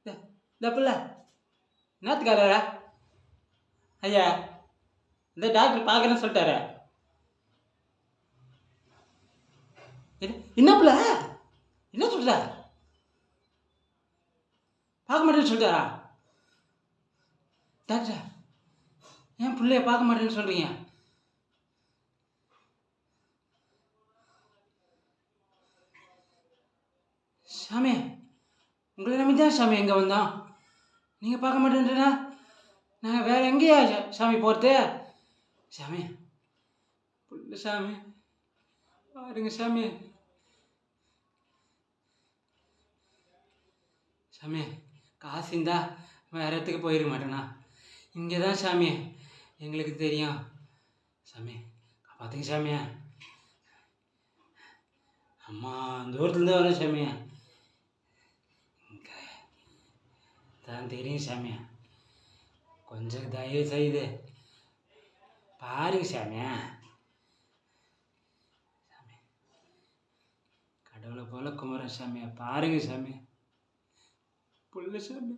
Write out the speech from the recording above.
இந்த பிள்ளை என்னத்துக்காரரா ஐயா? இந்த டாக்டர் பார்க்குறேன்னு சொல்லிட்டாரு. என்ன பிள்ளை? என்ன சொல்ற? பார்க்க மாட்டேன்னு சொல்லிட்டாரா டாக்டர்? ஏன் பிள்ளைய பார்க்க மாட்டேன்னு சொல்றீங்க? சாமி, உங்களை நம்பி தான் சாமி எங்கே வந்தோம். நீங்கள் பார்க்க மாட்டேன்றா நாங்கள் வேற எங்கேயா சாமி போகிறது? சாமி, புள்ள சாமி, பாருங்க சாமி. சாமி, காசு இருந்தா வேற இடத்துக்கு போயிருக்க மாட்டேண்ணா. இங்கே தான் சாமி எங்களுக்கு தெரியும். சாமி காப்பாற்றுங்க சாமி. அம்மா தூரத்துலேருந்து வரேன் சாமி. இங்கே தான் தெரியும் சாமி. கொஞ்சம் தயவு செய்து பாருங்க சாமி. சாமி, கடவுளை போல குமரன் சாமியா, பாருங்க சாமி. புள்ள சாமி.